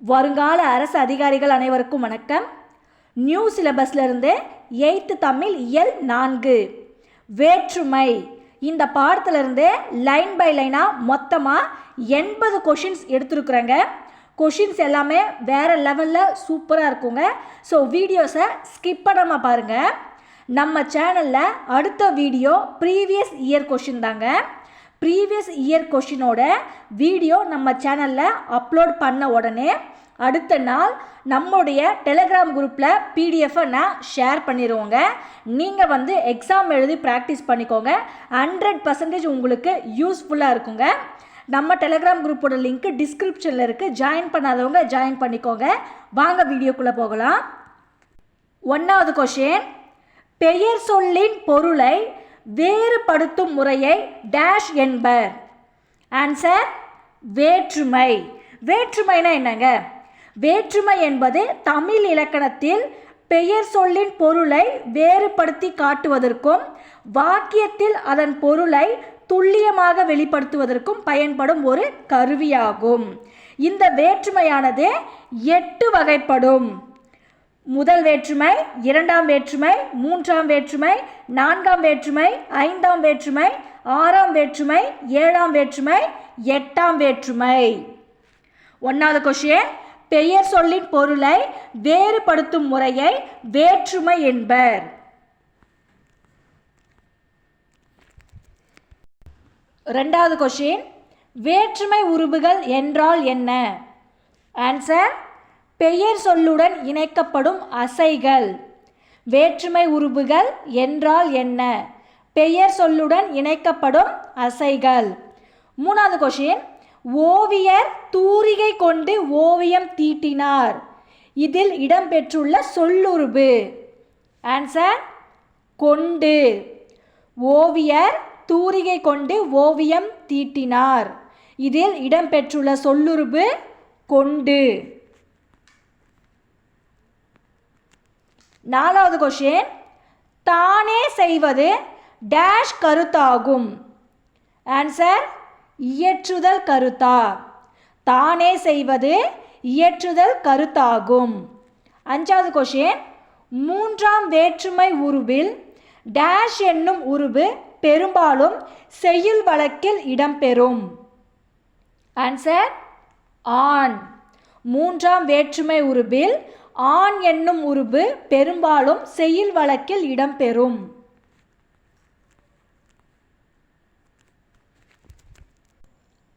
வருங்கால அரசு அதிகாரிகள் அனைவருக்கும் வணக்கம். நியூ சிலபஸ்லேருந்து 8th தமிழ் இயல் 4 வேற்றுமை இந்த பாடத்திலிருந்து லைன் பை லைனாக மொத்தமாக 80 கொஷின்ஸ் எடுத்துருக்குறேங்க. கொஷின்ஸ் எல்லாமே வேறு லெவலில் சூப்பராக இருக்குங்க. ஸோ வீடியோஸை ஸ்கிப் பண்ணாமல் பாருங்கள். நம்ம சேனலில் அடுத்த வீடியோ ப்ரீவியஸ் இயர் கொஷின் தாங்க. ப்ரீவியஸ் இயர் கொஷினோட வீடியோ நம்ம சேனலில் அப்லோட் பண்ண உடனே அடுத்த நாள் நம்முடைய டெலிகிராம் குரூப்பில் பிடிஎஃப்பை நான் ஷேர் பண்ணிடுவோங்க. நீங்கள் எக்ஸாம் எழுதி ப்ராக்டிஸ் பண்ணிக்கோங்க. 100% உங்களுக்கு யூஸ்ஃபுல்லாக இருக்குங்க. நம்ம டெலிகிராம் குரூப்போட லிங்க் டிஸ்கிரிப்ஷனில் இருக்குது. ஜாயின் பண்ணாதவங்க ஜாயின் பண்ணிக்கோங்க. வாங்க வீடியோக்குள்ளே போகலாம். 1வது கொஷின், பெயர் சொல்லின் பொருளை வேறுபடுத்தும் முறையை டேஷ் என்பர். ஆன்சர் வேற்றுமை. வேற்றுமைனா என்னங்க? வேற்றுமை என்பது தமிழ் இலக்கணத்தில் பெயர் சொல்லின் பொருளை வேறுபடுத்தி காட்டுவதற்கும் வாக்கியத்தில் அதன் பொருளை துல்லியமாக வெளிப்படுத்துவதற்கும் பயன்படும் ஒரு கருவியாகும். இந்த வேற்றுமையானது 8 வகைப்படும். முதல் வேற்றுமை, 2ஆம் வேற்றுமை, 3ஆம் வேற்றுமை, 4ஆம் வேற்றுமை, 5ஆம் வேற்றுமை, 6ஆம் வேற்றுமை, 7ஆம் வேற்றுமை, 8ஆம் வேற்றுமை. 1வது கொஷின், பெயர் சொல்லின் பொருளை வேறுபடுத்தும் முறையை வேற்றுமை என்பர். 2வது கொஷின், வேற்றுமை உருபுகள் என்றால் என்ன? ஆன்சர் பெயர் சொல்லுடன் இணைக்கப்படும் அசைகள். வேற்றுமை உருபுகள் என்றால் என்ன? பெயர் சொல்லுடன் இணைக்கப்படும் அசைகள். 3வது கொஷின், ஓவியர் தூரிகை கொண்டு ஓவியம் தீட்டினார். இதில் இடம்பெற்றுள்ள சொல்லுருபு. ஆன்சர் கொண்டு. ஓவியர் தூரிகை கொண்டு ஓவியம் தீட்டினார். இதில் இடம்பெற்றுள்ள சொல்லுருபு கொண்டு. 4வது கொஷின், தானே செய்வது டேஷ் கருத்தாகும். ஆன்சர் இயற்றுதல் கருத்தா. தானே செய்வது இயற்றுதல் கருத்தாகும். 5வது கொஷின், 3ஆம் வேற்றுமை உருபில் டேஷ் என்னும் உருபு பெரும்பாலும் செய்யுள் வழக்கில் இடம்பெறும். ஆன்சர் ஆண். 3ஆம் வேற்றுமை உருபில் ஆண் என்னும் உருபு பெரும்பாலும் செய்யுள் வழக்கில் இடம்பெறும்.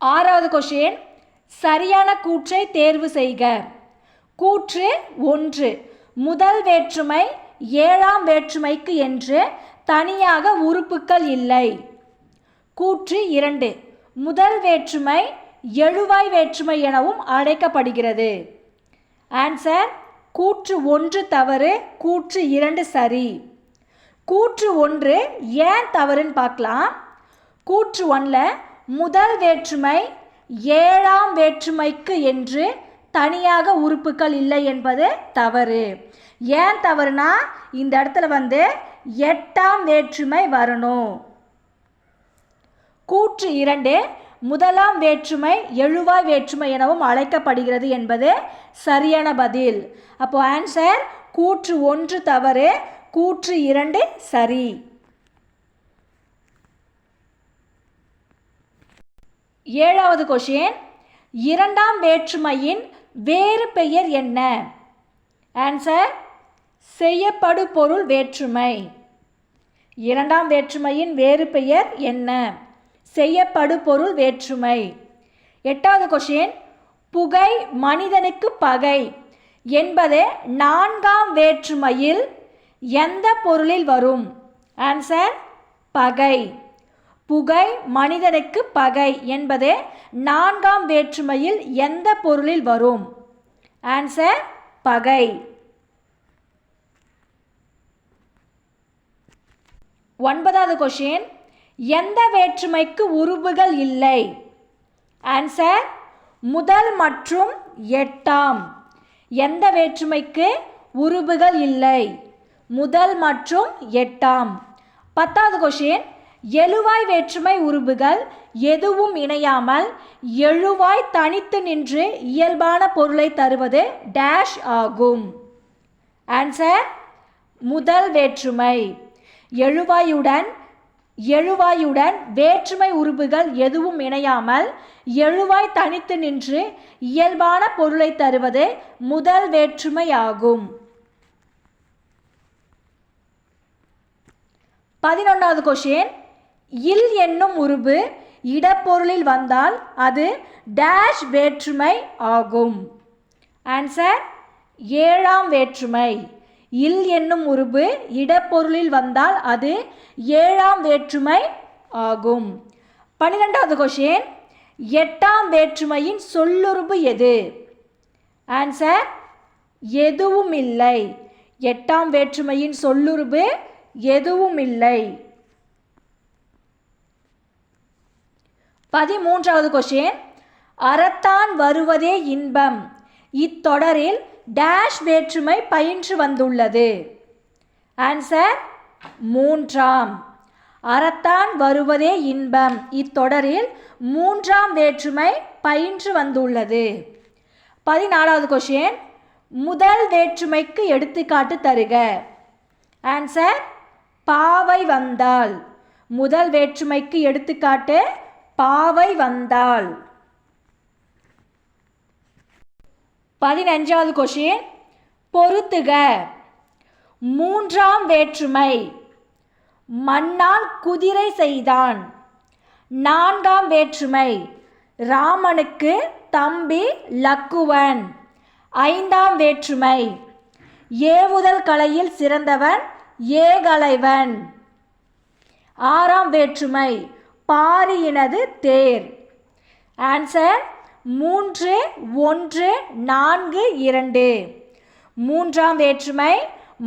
6வது கொஷின், சரியான கூற்றை தேர்வு செய்க. கூற்று 1, முதல் வேற்றுமை 7ஆம் வேற்றுமைக்கு என்று தனியாக உறுப்புக்கள் இல்லை. கூற்று 2, முதல் வேற்றுமை எழுவாய் வேற்றுமை எனவும் அழைக்கப்படுகிறது. ஆன்சர் கூற்று 1 தவறு, கூற்று 2 சரி. கூற்று 1 ஏன் தவறுன்னு பார்க்கலாம். கூற்று 1ல் முதல் வேற்றுமை 7ஆம் வேற்றுமைக்கு என்று தனியாக உறுப்புக்கள் இல்லை என்பது தவறு. ஏன் தவறுனா இந்த இடத்துல 8ஆம் வேற்றுமை வரணும். கூற்று 2, முதலாம் வேற்றுமை எழுவாய் வேற்றுமை எனவும் அழைக்கப்படுகிறது என்பது சரியான பதில். அப்போ ஆன்சர் கூற்று 1 தவறு, கூற்று 2 சரி. 7வது கொஷின், 2ஆம் வேற்றுமையின் வேறு பெயர் என்ன? ஆன்சர் செய்யப்படு பொருள் வேற்றுமை. 2ஆம் வேற்றுமையின் வேறு பெயர் என்ன? செய்யப்படு பொருள் வேற்றுமை. 8வது கொஷின், புகை மனிதனுக்கு பகை என்பது 4ஆம் வேற்றுமையில் எந்த பொருளில் வரும்? ஆன்சர் பகை. புகை மனிதனுக்கு பகை என்பது 4ஆம் வேற்றுமையில் எந்த பொருளில் வரும்? ஆன்சர் பகை. 9வது கொஷின், எந்த வேற்றுமைக்கு உருபுகள் இல்லை? ஆன்சர் முதல் மற்றும் 8ஆம். எந்த வேற்றுமைக்கு உருபுகள் இல்லை? முதல் மற்றும் 8ஆம். 10வது கொஷின், எழுவாய் வேற்றுமை உருபுகள் எதுவும் இணையாமல் எழுவாய் தனித்து நின்று இயல்பான பொருளை தருவது டேஷ் ஆகும். ஆன்சர் முதல் வேற்றுமை. எழுவாயுடன் வேற்றுமை உருபுகள் எதுவும் இணையாமல் எழுவாய் தனித்து நின்று இயல்பான பொருளை தருவது முதல் வேற்றுமை ஆகும். 11வது கொஷின். இல் என்னும் உருபு இடப்பொருளில் வந்தால் அது டேஷ் வேற்றுமை ஆகும். ஆன்சர் ஏழாம் வேற்றுமை. இல் என்னும் உருபு இடப்பொருளில் வந்தால் அது ஏழாம் வேற்றுமை ஆகும். 12வது கொஷின். எட்டாம் வேற்றுமையின் சொல்லுருபு எது? ஆன்சர் எதுவும் இல்லை. எட்டாம் வேற்றுமையின் சொல்லுருபு எதுவும் இல்லை. 13வது கொஷின். அறத்தான் வருவதே இன்பம் இத்தொடரில் டேஷ் வேற்றுமை பயின்று வந்துள்ளது. ஆன்சர் மூன்றாம். அறத்தான் வருவதே இன்பம் இத்தொடரில் மூன்றாம் வேற்றுமை பயின்று வந்துள்ளது. 14வது கொஷின். முதல் வேற்றுமைக்கு எடுத்துக்காட்டு தருக. ஆன்சர் பாவை வந்தால். முதல் வேற்றுமைக்கு எடுத்துக்காட்டு பாவை வந்தால். 15வது கொஷின். பொறுத்துக. மூன்றாம் வேற்றுமை மண்ணால் குதிரை செய்தான். நான்காம் வேற்றுமை ராமனுக்கு தம்பி லக்குவன். ஐந்தாம் வேற்றுமை ஏவுதல் கலையில் சிறந்தவன் ஏகலைவன். ஆறாம் வேற்றுமை பாரியினது தேர். ஆன்சர் 3, 1, 4, 2. மூன்றாம் வேற்றுமை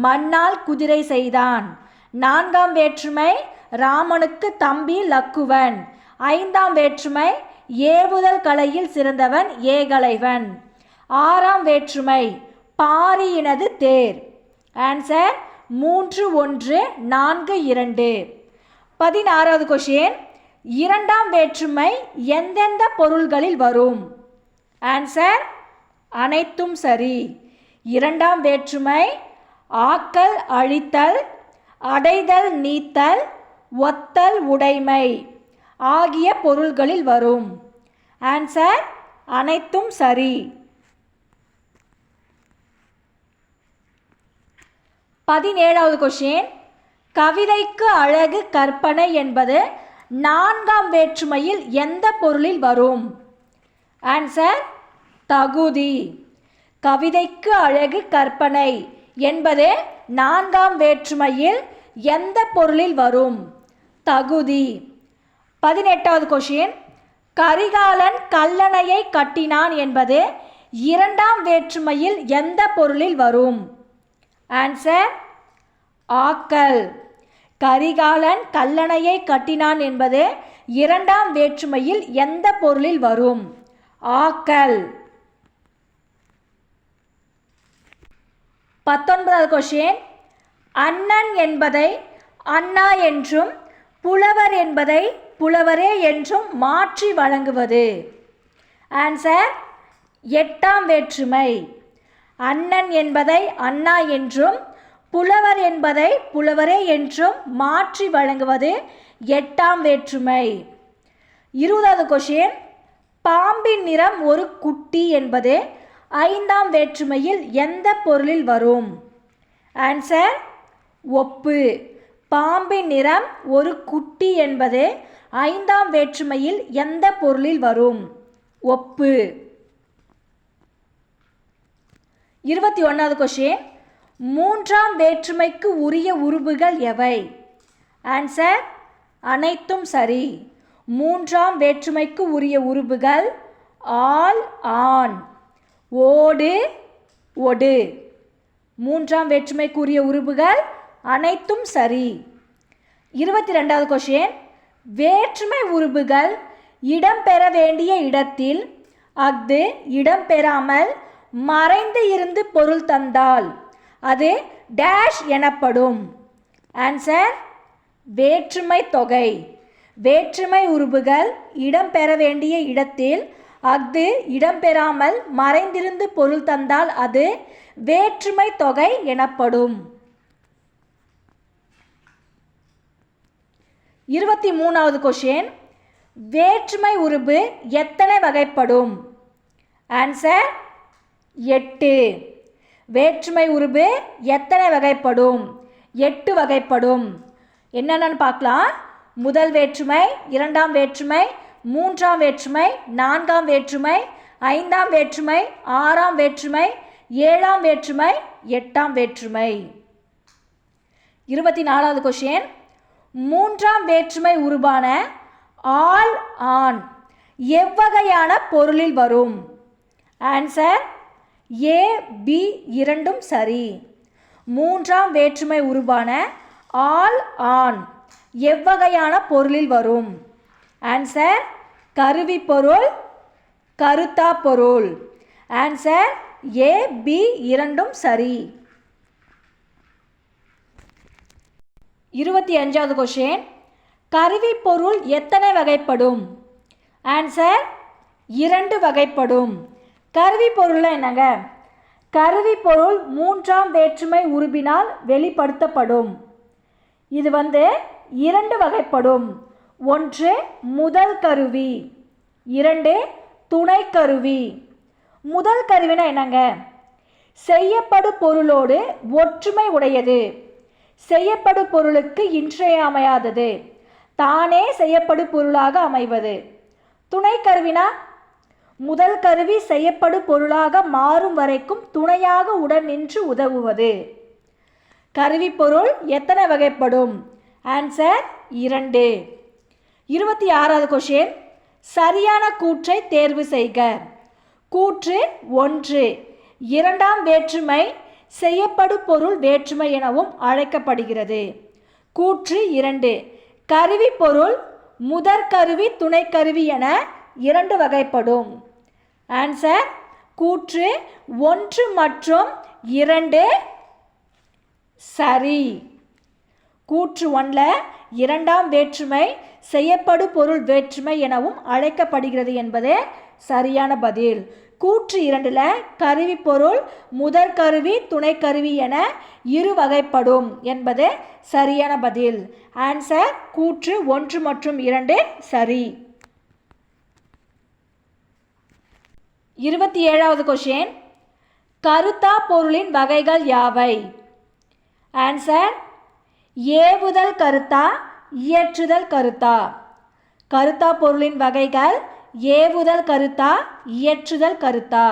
மண்ணால் குதிரை செய்தான். நான்காம் வேற்றுமை ராமனுக்கு தம்பி லக்குவன். ஐந்தாம் வேற்றுமை ஏவுதல் கலையில் சிறந்தவன் ஏகலைவன். ஆறாம் வேற்றுமை பாரியினது தேர். ஆன்சர் 3, 1, 4, 2. 16வது கொஷின். இரண்டாம் வேற்றுமை எந்தெந்த பொருள்களில் வரும்? ஆன்சர் அனைத்தும் சரி. இரண்டாம் வேற்றுமை ஆக்கல் அழித்தல், அடைதல் நீத்தல், ஒத்தல் உடைமை ஆகிய பொருள்களில் வரும். ஆன்சர் அனைத்தும் சரி. 17வது கொஷின். கவிதைக்கு அழகு கற்பனை என்பது நான்காம் வேற்றுமையில் எந்த பொருளில் வரும்? ஆன்சர் தகுதி. கவிதைக்கு அழகு கற்பனை என்பது நான்காம் வேற்றுமையில் எந்த பொருளில் வரும்? தகுதி. 18வது கொஷின். கரிகாலன் கல்லணையை கட்டினான் என்பது இரண்டாம் வேற்றுமையில் எந்த பொருளில் வரும்? ஆன்சர் ஆக்கல். கரிகாலன் கல்லணையை கட்டினான் என்பது இரண்டாம் வேற்றுமையில் எந்த பொருளில் வரும்? ஆக்கல். 19வது கொஷின். அண்ணன் என்பதை அண்ணா என்றும் புலவர் என்பதை புலவரே என்றும் மாற்றி வழங்குவது? ஆன்சர் எட்டாம் வேற்றுமை. அண்ணன் என்பதை அண்ணா என்றும் புலவர் என்பதை புலவரே என்றும் மாற்றி வழங்குவது எட்டாம் வேற்றுமை. 20வது கொஷின். பாம்பின் நிறம் ஒரு குட்டி என்பது ஐந்தாம் வேற்றுமையில் எந்த பொருளில் வரும்? ஆன்சர் ஒப்பு. பாம்பின் நிறம் ஒரு குட்டி என்பது ஐந்தாம் வேற்றுமையில் எந்த பொருளில் வரும்? ஒப்பு. 21வது கொஷின். மூன்றாம் வேற்றுமைக்கு உரிய உருபுகள் எவை? ஆன்சர் அனைத்தும் சரி. மூன்றாம் வேற்றுமைக்கு உரிய உருபுகள் ஆல், ஆன், ஓடு, ஒடு. மூன்றாம் வேற்றுமைக்கு உரிய உருபுகள் அனைத்தும் சரி. 22வது கொஷின். வேற்றுமை உருபுகள் இடம்பெற வேண்டிய இடத்தில் அஃது இடம்பெறாமல் மறைந்து இருந்து பொருள் தந்தால் அது டேஷ் எனப்படும். ஆன்சர் வேற்றுமை தொகை. வேற்றுமை உருபுகள் இடம்பெற வேண்டிய இடத்தில் அஃது இடம்பெறாமல் மறைந்திருந்து பொருள் தந்தால் அது வேற்றுமை தொகை எனப்படும். 23வது கொஸ்டின். வேற்றுமை உருபு எத்தனை வகைப்படும்? ஆன்சர் 8. வேற்றுமை உருபு எத்தனை வகைப்படும்? 8 வகைப்படும். என்னென்னு பார்க்கலாம். முதல் வேற்றுமை, இரண்டாம் வேற்றுமை, மூன்றாம் வேற்றுமை, நான்காம் வேற்றுமை, ஐந்தாம் வேற்றுமை, ஆறாம் வேற்றுமை, ஏழாம் வேற்றுமை, எட்டாம் வேற்றுமை. 24வது கொஸ்டின். மூன்றாம் வேற்றுமை உருபான ஆல் ஆன் எவ்வகையான பொருளில் வரும்? ஆன்சர் ஏ பி இரண்டும் சரி. மூன்றாம் வேற்றுமை உருபான ஆல் ஆன் எவ்வகையான பொருளில் வரும்? ஆன்சர் கருவி பொருள், கருத்தா பொருள். ஆன்சர் ஏ பி இரண்டும் சரி. 25வது கொஸ்டின். கருவி பொருள் எத்தனை வகைப்படும்? ஆன்சர் 2 வகைப்படும். கருவி பொருள் என்னங்க? கருவி பொருள் மூன்றாம் வேற்றுமை உருபினால் வெளிப்படுத்தப்படும். இது 2 வகைப்படும். 1 முதல் கருவி, 2 துணை கருவி. முதல் கருவினா என்னங்க? செய்யப்படு பொருளோடு ஒற்றுமை உடையது, செய்யப்படு பொருளுக்கு இன்றியமையாதது, தானே செய்யப்படு பொருளாக அமைவது. துணை கருவினா முதல் கருவி செய்யப்படு பொருளாக மாறும் வரைக்கும் துணையாக உடன் நின்று உதவுவது. கருவி பொருள் எத்தனை வகைப்படும்? ஆன்சர் 2. 26வது கொஸ்டின். சரியான கூற்றை தேர்வு செய்க. கூற்று 1 இரண்டாம் வேற்றுமை செய்யப்படு பொருள் வேற்றுமை எனவும் அழைக்கப்படுகிறது. கூற்று 2 கருவி பொருள் முதற்கருவி துணைக்கருவி என 2 வகைப்படும். ஆன்சர் கூற்று 1 மற்றும் 2 சரி. கூற்று 1 இரண்டாம் வேற்றுமை செய்யப்படு பொருள் வேற்றுமை எனவும் அழைக்கப்படுகிறது என்பதே சரியான பதில். கூற்று 2 கருவி பொருள் முதற்கருவி துணைக்கருவி என 2 வகைப்படும் என்பது சரியான பதில். ஆன்சர் கூற்று 1 மற்றும் 2 சரி. 27வது கொஸ்டின். கருத்தா பொருளின் வகைகள் யாவை? ஆன்சர் ஏவுதல் கருத்தா, இயற்றுதல் கருத்தா. கருத்தா பொருளின் வகைகள் ஏவுதல் கருத்தா, இயற்றுதல் கருத்தா.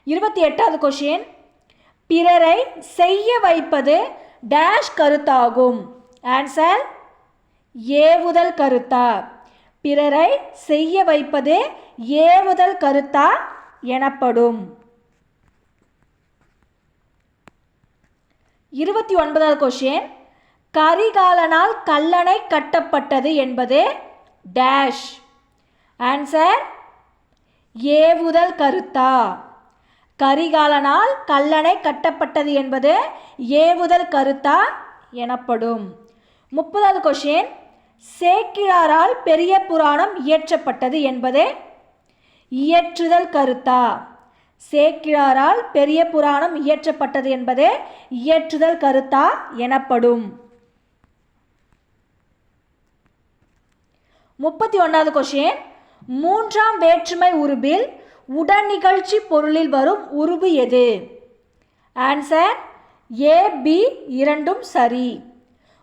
28வது கொஸ்டின். பிறரை செய்ய வைப்பது டேஷ் கருத்தாகும். ஆன்சர் ஏவுதல் கருத்தா. பிறரை செய்ய வைப்பது ஏவுதல் கருத்தா எனப்படும். 29வது கொஸ்டின். கரிகாலனால் கல்லணை கட்டப்பட்டது என்பது டேஷ். ஆன்சர் ஏவுதல் கருத்தா. கரிகாலனால் கல்லணை கட்டப்பட்டது என்பது ஏவுதல் கருத்தா எனப்படும். 30வது கொஸ்டின். சேக்கிழாரால் பெரிய புராணம் இயற்றப்பட்டது என்பது இயற்றுதல் கருத்தா. சேக்கிழாரால் பெரிய புராணம் இயற்றப்பட்டது என்பது இயற்றுதல் கருத்தா எனப்படும். 31வது கொஸ்டின். மூன்றாம் வேற்றுமை உருபில் உடன் நிகழ்ச்சி பொருளில் வரும் உருபு எது? ஆன்சர் ஏ பி இரண்டும் சரி.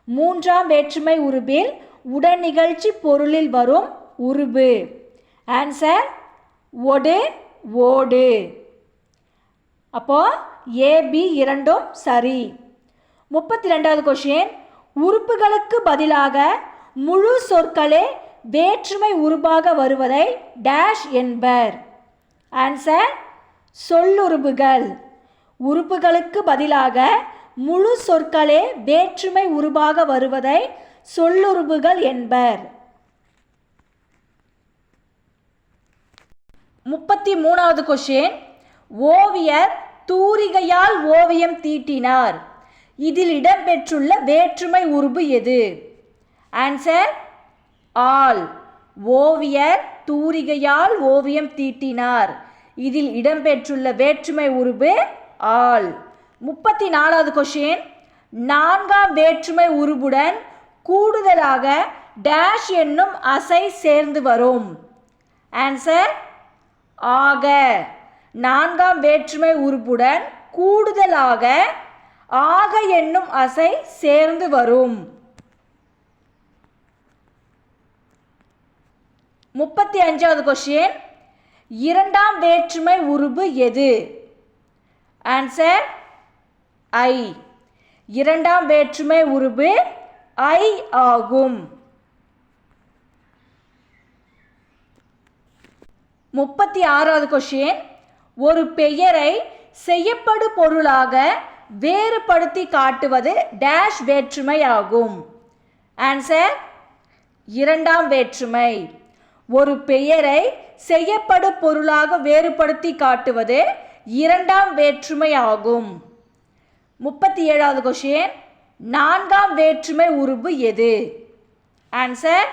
மூன்றாம் வேற்றுமை உருபில் உடன் நிகழ்ச்சி பொருளில் வரும் உருபு. ஆன்சர் ஒடு, ஓடு. அப்போ ஏ பி இரண்டும் சரி. 32வது கொஸ்டின். உறுப்புகளுக்கு பதிலாக முழு சொற்களே வேற்றுமை உருபாக வருவதை டேஷ் என்பர். ஆன்சர் சொல்லுறுப்புகள். உறுப்புகளுக்கு பதிலாக முழு சொற்களே வேற்றுமை உருபாக வருவதை சொல்லுறுப்புகள் என்பர். 33வது கொஸ்டின். ஓவியர் தூரிகையால் ஓவியம் தீட்டினார். இதில் இடம்பெற்றுள்ள வேற்றுமை உருபு எது? Answer all. ஓவியர் தூரிகையால் ஓவியம் தீட்டினார். இதில் இடம்பெற்றுள்ள வேற்றுமை உருபு ஆல். 34வது கொஷின். 4ஆம் வேற்றுமை உருபுடன் கூடுதலாக டேஷ் என்னும் அசை சேர்ந்து வரும். ஆன்சர் ஆக. 4ஆம் வேற்றுமை உருபுடன் கூடுதலாக ஆக என்னும் அசை சேர்ந்து வரும். 35வது கொஷின். 2ஆம் வேற்றுமை உருபு எது? ஆன்சர் ஐ. 2ஆம் வேற்றுமை உருபு ஐ ஆகும். 36வது கொஷின். ஒரு பெயரை செய்யப்படு பொருளாக வேறுபடுத்தி காட்டுவது டேஷ் வேற்றுமை ஆகும். ஆன்சர் 2ஆம் வேற்றுமை. ஒரு பெயரை செய்யப்படு பொருளாக வேறுபடுத்தி காட்டுவது 2ஆம் வேற்றுமை ஆகும். 37வது கொஷின். 4ஆம் வேற்றுமை உருபு எது? ஆன்சர்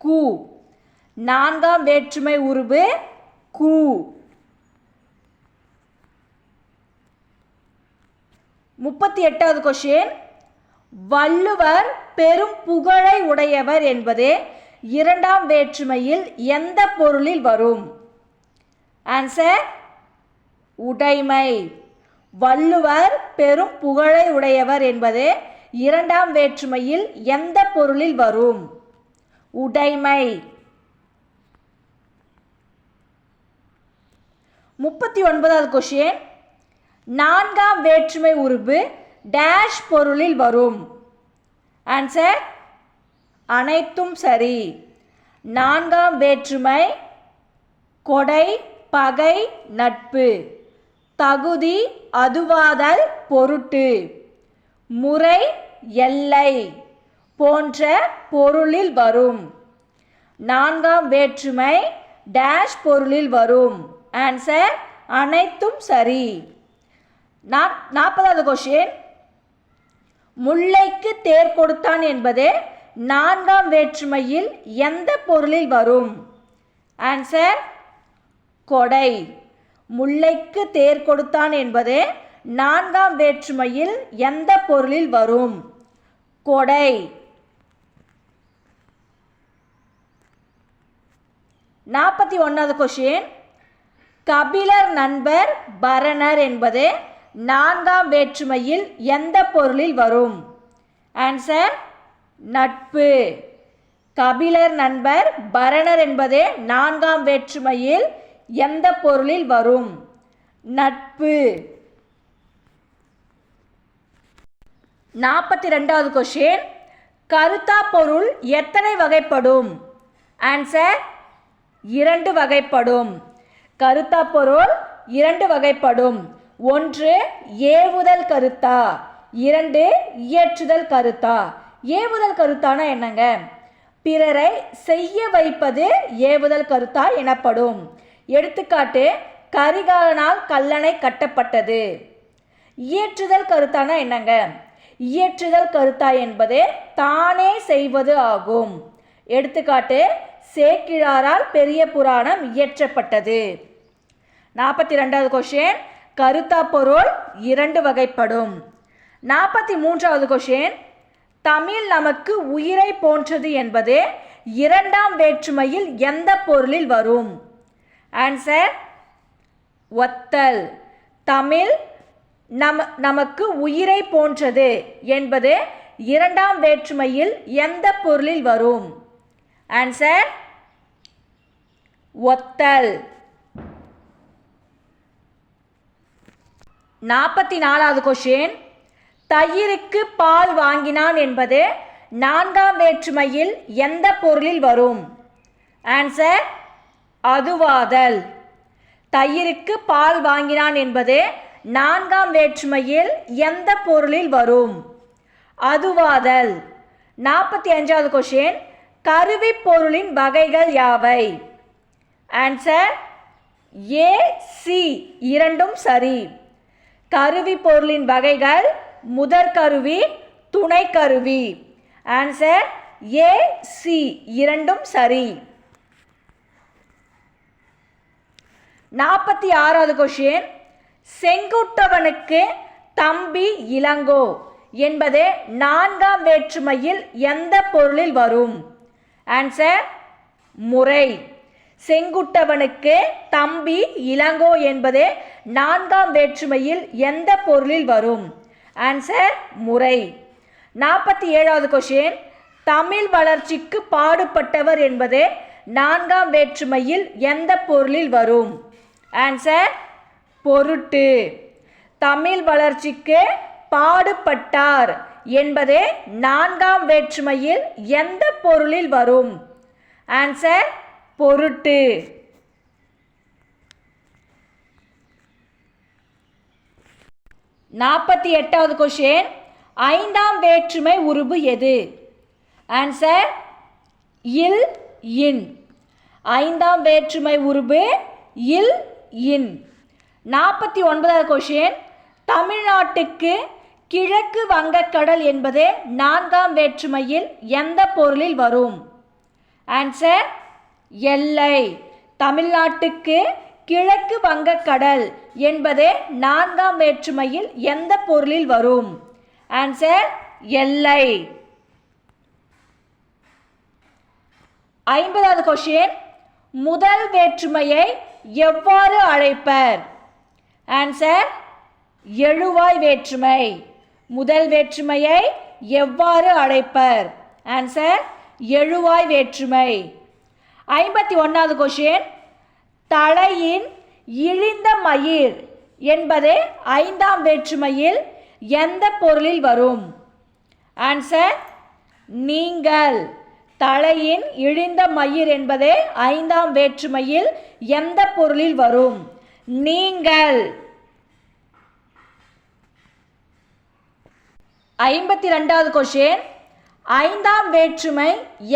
கு. 4ஆம் வேற்றுமை உருபு கு. 38வது கொஷின். வள்ளுவர் பெரும் புகழை உடையவர் என்பது 2ஆம் வேற்றுமையில் எந்த பொருளில் வரும்? ஆன்சர் உடைமை. வள்ளுவர் பெரும் புகழை உடையவர் என்பது 2ஆம் வேற்றுமையில் எந்த பொருளில் வரும்? உடைமை. 39வது கொஷின். 4ஆம் வேற்றுமை உருபு டேஷ் பொருளில் வரும்? ஆன்சர் அனைத்தும் சரி. 4ஆம் வேற்றுமை கொடை, பகை, நட்பு, தகுதி, அதுவாதல், பொருட்டு, முறை, எல்லை போன்ற பொருளில் வரும். 4ஆம் வேற்றுமை டேஷ் பொருளில் வரும்? ஆன்சர் அனைத்தும் சரி. 40வது கொஷின். முல்லைக்கு தேர் கொடுத்தான் என்பது 4ஆம் வேற்றுமையில் எந்த பொருளில் வரும்? ஆன்சர் கொடை. முல்லைக்கு தேர் கொடுத்தான் என்பது 4ஆம் வேற்றுமையில் எந்த பொருளில் வரும்? கொடை. 41வது கொஷின். கபிலர் நண்பர் பரணர் என்பது 4ஆம் வேற்றுமையில் எந்த பொருளில் வரும்? ஆன்சர் நட்பு. கபிலர் நண்பர் பரணர் என்பது 4ஆம் வேற்றுமையில் எந்த பொருளில் வரும்? நட்பு. 42வது கொஷின். கருத்தா பொருள் எத்தனை வகைப்படும்? ஆன்சர் 2 வகைப்படும். கருத்தா பொருள் 2 வகைப்படும். 1 ஏவுதல் கருத்தா, 2 இயற்றுதல் கருத்தா. ஏவுதல் கருத்தானா என்னங்க? பிறரை செய்ய வைப்பது ஏவுதல் கருத்தா எனப்படும். எடுத்துக்காட்டு, கரிகாலனால் கல்லணை கட்டப்பட்டது. இயற்றுதல் கருத்தானா என்னங்க? இயற்றுதல் கருத்தா என்பது தானே செய்வது ஆகும். எடுத்துக்காட்டு, சேக்கிழாரால் பெரிய புராணம் இயற்றப்பட்டது. 42வது கொஷின். கருத்தா பொருள் 2 வகைப்படும். 43வது கொஷின். தமிழ் நமக்கு உயிரை போன்றது என்பது 2ஆம் வேற்றுமையில் எந்த பொருளில் வரும்? ஆன்சர் ஒத்தல். தமிழ் நமக்கு உயிரை போன்றது என்பது 2ஆம் வேற்றுமையில் எந்த பொருளில் வரும்? ஆன்சர் ஒத்தல். 44வது கொஷின். தயிருக்கு பால் வாங்கினான் என்பது 4ஆம் வேற்றுமையில் எந்த பொருளில் வரும்? ஆன்சர் அதுவாதல். தயிருக்கு பால் வாங்கினான் என்பது 4ஆம் வேற்றுமையில் எந்த பொருளில் வரும்? அதுவாதல். 45வது கொஷின். கருவி பொருளின் வகைகள் யாவை? ஆன்சர் ஏ, சி இரண்டும் சரி. கருவி பொருளின் வகைகள் முதற்கருவி, துணைக்கருவி. ஆன்சர் ஏ சி இரண்டும் சரி. 46வது கொஸ்டின், செங்குட்டவனுக்கு தம்பி இளங்கோ என்பது நான்காம் வேற்றுமையில் எந்த பொருளில் வரும்? ஆன்சர் முறை. செங்குட்டவனுக்கு தம்பி இளங்கோ என்பது நான்காம் வேற்றுமையில் எந்த பொருளில் வரும்? ஆன்சர் முறை. 47வது கொஸ்டின், தமிழ் வளர்ச்சிக்கு பாடுபட்டவர் என்பது நான்காம் வேற்றுமையில் எந்த பொருளில் வரும்? ஆன்சர் பொருட்டு. தமிழ் வளர்ச்சிக்கு பாடுபட்டார் என்பது நான்காம் வேற்றுமையில் எந்த பொருளில் வரும்? ஆன்சர் பொருட்டு. 48வது கொஸ்டின், ஐந்தாம் வேற்றுமை உருபு எது? ஆன்சர் இல் இன். ஐந்தாம் வேற்றுமை உருபு இல் இன். 49வது கொஸ்டின், தமிழ்நாட்டுக்கு கிழக்கு வங்கக்கடல் என்பது நான்காம் வேற்றுமையில் எந்த பொருளில் வரும்? ஆன்சர் எல்லை. தமிழ்நாட்டுக்கு கிழக்கு வங்கக்கடல் என்பது நான்காம் வேற்றுமையில் எந்த பொருளில் வரும்? ஆன்சர் எல்லை. 50வது கொஸ்டின், முதல் வேற்றுமையை எவ்வாறு அழைப்பர்? ஆன்சர் எழுவாய் வேற்றுமை. முதல் வேற்றுமையை எவ்வாறு அழைப்பர்? ஆன்சர் எழுவாய் வேற்றுமை. 51வது கொஸ்டின், தலையின் இழிந்த மயிர் என்பது ஐந்தாம் வேற்றுமையில் எந்த பொருளில் வரும்? ஆன்சர் நீங்கள். தலையின் இழிந்த மயிர் என்பது ஐந்தாம் வேற்றுமையில் எந்த பொருளில் வரும்? நீங்கள். 52வது கொஸ்டின், ஐந்தாம் வேற்றுமை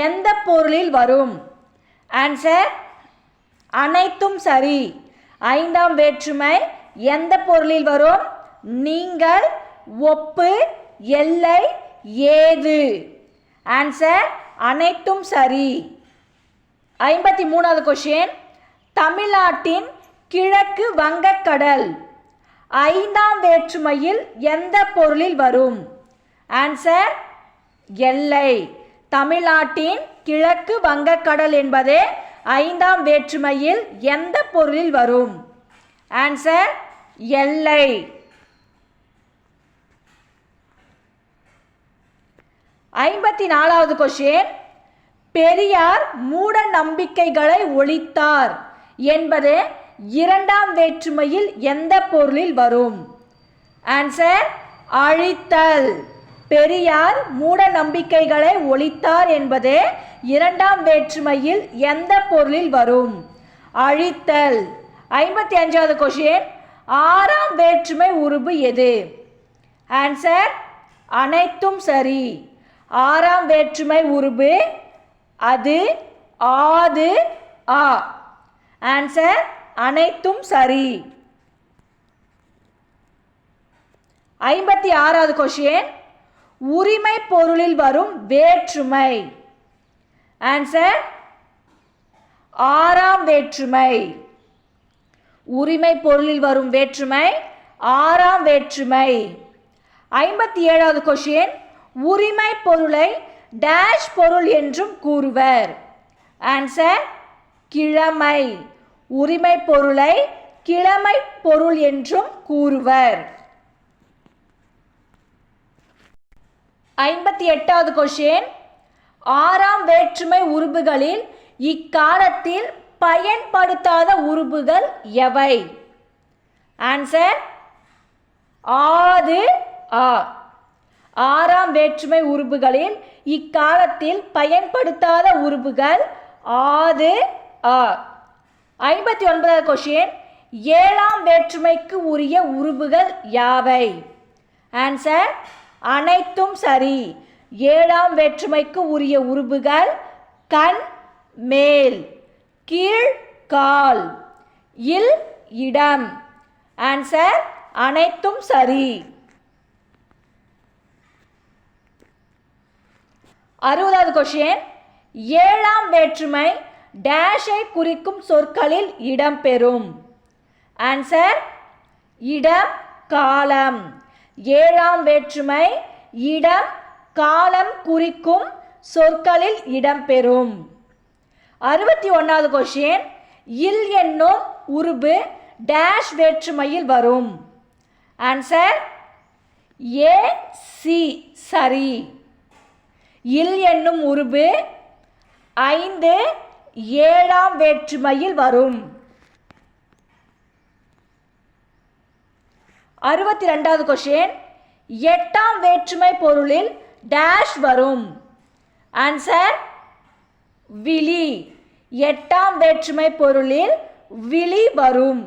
எந்த பொருளில் வரும்? ஆன்சர் அனைத்தும் சரி. ஐந்தாம் வேற்றுமை எந்த பொருளில் வரும்? நீங்கள், ஒப்பு, எல்லை, ஏது. ஆன்சர் அனைத்தும் சரி. 53வது கொஸ்டின், தமிழ்நாட்டின் கிழக்கு வங்கக்கடல் ஐந்தாம் வேற்றுமையில் எந்த பொருளில் வரும்? ஆன்சர் எல்லை. தமிழ்நாட்டின் கிழக்கு வங்கக்கடல் என்பது ஐந்தாம் வேற்றுமையில் எந்த பொருளில் வரும்? ஆன்சர் எல்லை. 54வது கொஸ்டின், பெரியார் மூட நம்பிக்கைகளை ஒழித்தார் என்பது இரண்டாம் வேற்றுமையில் எந்த பொருளில் வரும்? ஆன்சர் அழித்தல். பெரியார் மூட நம்பிக்கைகளை ஒழித்தார் என்பது இரண்டாம் வேற்றுமையில் எந்த பொருளில் வரும்? அழித்தல். 55வது கொஸ்டின், ஆறாம் வேற்றுமை உருபு எது? ஆன்சர் அனைத்தும் சரி. ஆறாம் வேற்றுமை உருபு அது, ஆது, ஆ. ஆன்சர் அனைத்தும் சரி. 56வது கொஸ்டின், உரிமை பொருளில் வரும் வேற்றுமை. ஆன்சர் ஆறாம் வேற்றுமை. உரிமை பொருளில் வரும் வேற்றுமை ஆறாம் வேற்றுமை. 57வது கொஸ்டின், உரிமை பொருளை டேஷ் பொருள் என்றும் கூறுவர். ஆன்சர் கிழமை. உரிமை பொருளை கிழமை பொருள் என்றும் கூறுவர். 58வது கொஸ்டின், ஆறாம் வேற்றுமை உருபுகளில் இக்காலத்தில் பயன்படுத்தாத உருபுகள் எவை? ஆன்சர் ஆது, ஆ. ஆறாம் வேற்றுமை உருபுகளில் இக்காலத்தில் பயன்படுத்தாத உருபுகள் ஆது, ஆ. 59வது கொஸ்டின், ஏழாம் வேற்றுமைக்கு உரிய உருபுகள் யாவை? ஆன்சர் அனைத்தும் சரி. ஏழாம் வேற்றுமைக்கு உரிய உருபுகள் கண், மேல், கீழ், கால், இல், இடம். ஆன்சர் அனைத்தும் சரி. 60வது கொஸ்டின், ஏழாம் வேற்றுமை டேஷை குறிக்கும் சொற்களில் இடம்பெறும். ஆன்சர் இடம், காலம். ஏழாம் வேற்றுமை இடம், காலம் குறிக்கும் சொற்களில் இடம்பெறும். 61வது கொஸ்டின், இல் என்னும் உருபு டேஷ் வேற்றுமையில் வரும். Answer A, C. சரி. இல் என்னும் உருபு 5 ஏழாம் வேற்றுமையில் வரும். 62வது கொஸ்டின், எட்டாம் வேற்றுமை பொருளில் டேஷ் வரும். ஆன்சர் விழி. எட்டாம் வேற்றுமை பொருளில் விழி வரும்.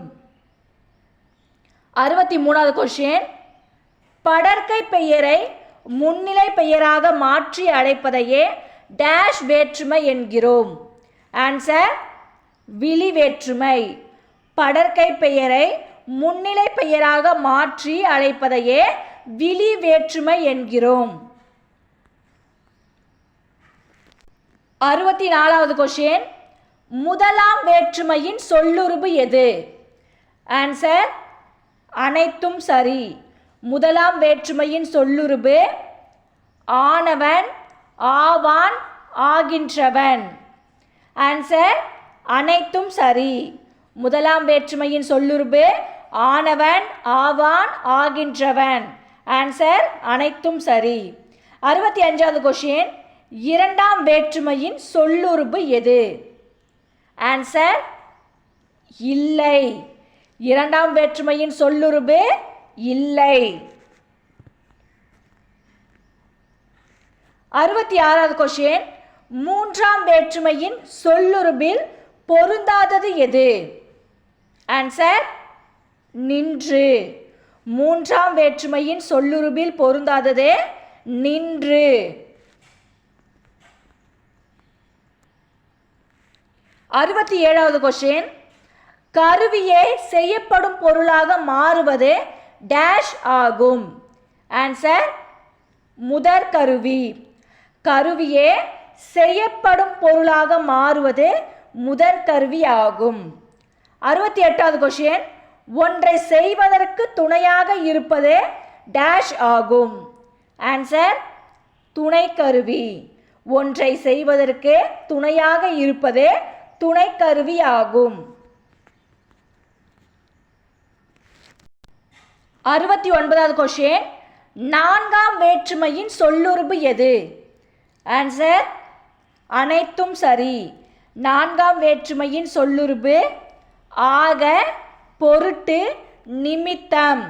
63வது கொஸ்டின், படர்க்கை பெயரை முன்னிலை பெயராக மாற்றி அழைப்பதையே டேஷ் வேற்றுமை என்கிறோம். ஆன்சர் விழி வேற்றுமை. படர்க்கை பெயரை முன்னிலை பெயராக மாற்றி அழைப்பதையே விழி வேற்றுமை என்கிறோம். 64வது கொஸ்டின், முதலாம் வேற்றுமையின் சொல்லுருபு எது? ஆன்சர் அனைத்தும் சரி. முதலாம் வேற்றுமையின் சொல்லுருபு ஆனவன், ஆவான், ஆகின்றவன். ஆன்சர் அனைத்தும் சரி. முதலாம் வேற்றுமையின் சொல்லுருபு ஆனவன், ஆவான், ஆகின்றவன். ஆன்சர் அனைத்தும் சரி. 65வது கொஸ்டின், இரண்டாம் வேற்றுமையின் சொல்லுருபு எது? ஆன்சர் இல்லை. இரண்டாம் வேற்றுமையின் சொல்லுருபு இல்லை. 66வது கொஸ்டின், மூன்றாம் வேற்றுமையின் சொல்லுருபில் பொருந்தாதது எது? ஆன்சர் நின்று. மூன்றாம் வேற்றுமையின் சொல்லுருபில் பொருந்தாதது நின்று. 67வது கொஸ்டின், கருவியே செய்யப்படும் பொருளாக மாறுவது டேஷ் ஆகும். ஆன்சர் முதற் கருவி. கருவியே செய்யப்படும் பொருளாக மாறுவது முதற் கருவி ஆகும். 68வது கொஸ்டின், ஒன்றை செய்வதற்கு துணையாக இருப்பது டேஷ் ஆகும். ஆன்சர் துணை கருவி. ஒன்றை செய்வதற்கு துணையாக இருப்பது துணை கருவி ஆகும். 69வது கொஸ்டின், நான்காம் வேற்றுமையின் சொல்லுருபு எது? ஆன்சர் அனைத்தும் சரி. நான்காம் வேற்றுமையின் சொல்லுருபு ஆக, பொருட்டு, நிமித்தம்.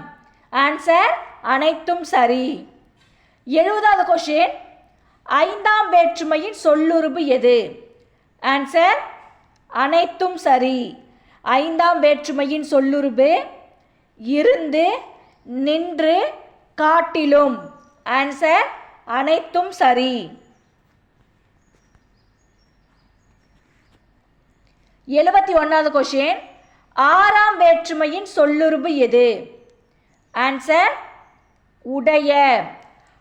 ஆன்சர் அனைத்தும் சரி. 70வது கொஸ்டின், ஐந்தாம் வேற்றுமையின் சொல்லுருபு எது? ஆன்சர் அனைத்தும் சரி. ஐந்தாம் வேற்றுமையின் சொல்லுருபு இருந்து, நின்று, காட்டிலும். ஆன்சர் அனைத்தும் சரி. 71வது கொஸ்டின், ஆறாம் வேற்றுமையின் சொல்லுருபு எது? ஆன்சர் உடைய.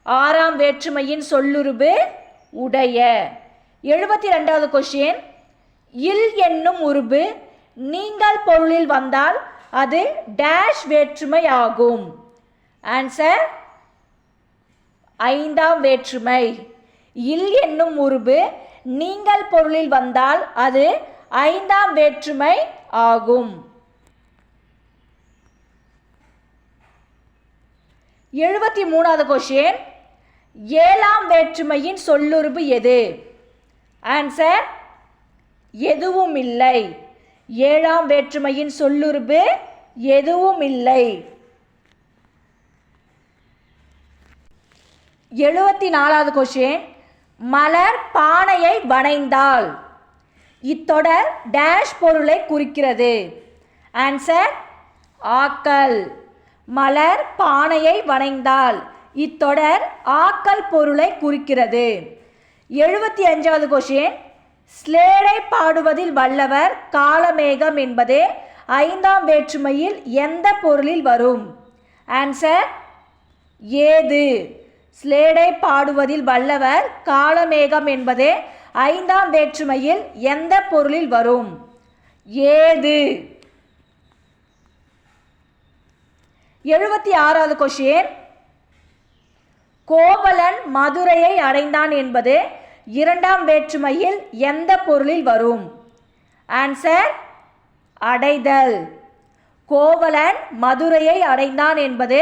ஆறாம் வேற்றுமையின் சொல்லுருபு உடைய. 72வது கொஸ்டின், இல் என்னும் உருபு நீங்கள் பொருளில் வந்தால் அது டேஷ் வேற்றுமை ஆகும். ஆன்சர் ஐந்தாம் வேற்றுமை. இல் என்னும் உருபு நீங்கள் பொருளில் வந்தால் அது ஐந்தாம் வேற்றுமை ஆகும். 73வது கொஸ்டின், ஏழாம் வேற்றுமையின் சொல்லுருபு எது? ஆன்சர் எதுவும் இல்லை. ஏழாம் வேற்றுமையின் சொல்லுருபு எதுவும் இல்லை. 74வது கொஸ்டின், மலர் பானையை வனைந்தால் இத்தொடர் டேஷ் பொருளை குறிக்கிறது. ஆன்சர் ஆக்கல். மலர் பானையை வனைந்தால் இத்தொடர் ஆக்கல் பொருளை குறிக்கிறது. 75வது கொஸ்டின், ஸ்லேடை பாடுவதில் வல்லவர் காலமேகம் என்பது ஐந்தாம் வேற்றுமையில் எந்த பொருளில் வரும்? ஆன்சர் ஏது. ஸ்லேடை பாடுவதில் வல்லவர் காளமேகம் என்பது ஐந்தாம் வேற்றுமையில் எந்த பொருளில் வரும்? ஏது. 76வது கொஸ்டின். கோவலன் மதுரையை அடைந்தான் என்பது இரண்டாம் வேற்றுமையில் எந்த பொருளில் வரும்? ஆன்சர் அடைதல். கோவலன் மதுரையை அடைந்தான் என்பது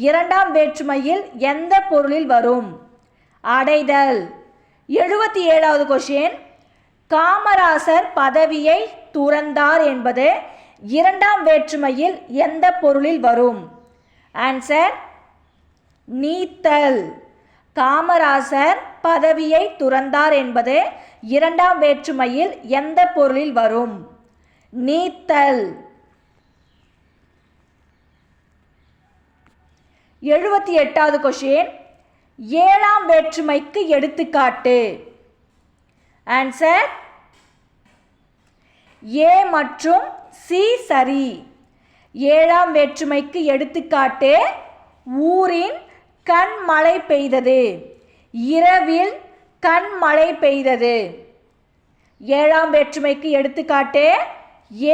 இரண்டாம் வேற்றுமையில் எந்த பொருளில் வரும்? அடைதல். 77வது கொஸ்டின். காமராசர் பதவியை துறந்தார் என்பது இரண்டாம் வேற்றுமையில் எந்த பொருளில் வரும்? ஆன்சர் நீத்தல். காமராசர் பதவியை துறந்தார் என்பது இரண்டாம் வேற்றுமையில் எந்த பொருளில் வரும்? நீத்தல். 78வது கொஸ்டின். ஏழாம் வேற்றுமைக்கு எடுத்துக்காட்டு. ஆன்சர் ஏ மற்றும் சி சரி. ஏழாம் வேற்றுமைக்கு எடுத்துக்காட்டு ஊரின் கண் மழை பெய்தது, இரவில் கண் மழை பெய்தது. ஏழாம் வேற்றுமைக்கு எடுத்துக்காட்டு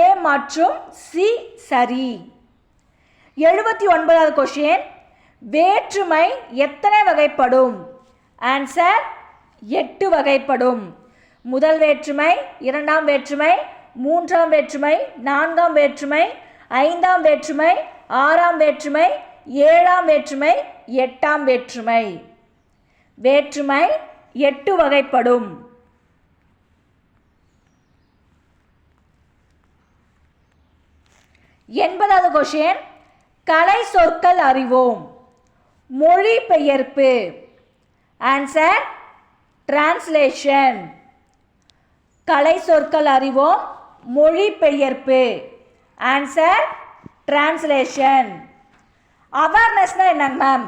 ஏ மற்றும் சி சரி. 79வது கொஸ்டின். வேற்றுமை எத்தனை வகைப்படும்? ஆன்சர் 8 வகைப்படும். முதல் வேற்றுமை, இரண்டாம் வேற்றுமை, மூன்றாம் வேற்றுமை, நான்காம் வேற்றுமை, ஐந்தாம் வேற்றுமை, ஆறாம் வேற்றுமை, ஏழாம் வேற்றுமை, எட்டாம் வேற்றுமை. வேற்றுமை 8 வகைப்படும். 80வது கொஸ்டின். கலை சொற்கள் அறிவோம். மொழிபெயர்ப்பு. Answer translation. கலை சொற்கள் அறிவோம். மொழிபெயர்ப்பு. Answer translation. அவேர்னஸ்னா என்னங்க மேம்?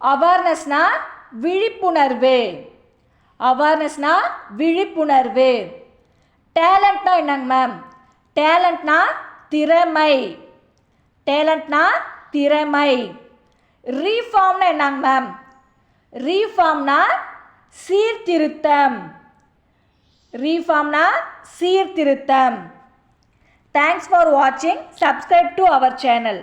அவேர்னஸ்னா விழிப்புணர்வு. அவேர்னஸ்னா விழிப்புணர்வு. டேலண்ட்னா என்னங்க மேம்? டேலண்ட்னா திறமை. டேலண்ட்னா திறமை. ரீஃபார்ம்னா என்னங்க மேம்? ரீஃபார்ம்னா சீர்திருத்தம். ரீஃபார்ம்னா சீர்திருத்தம். Thanks for watching. Subscribe to our channel.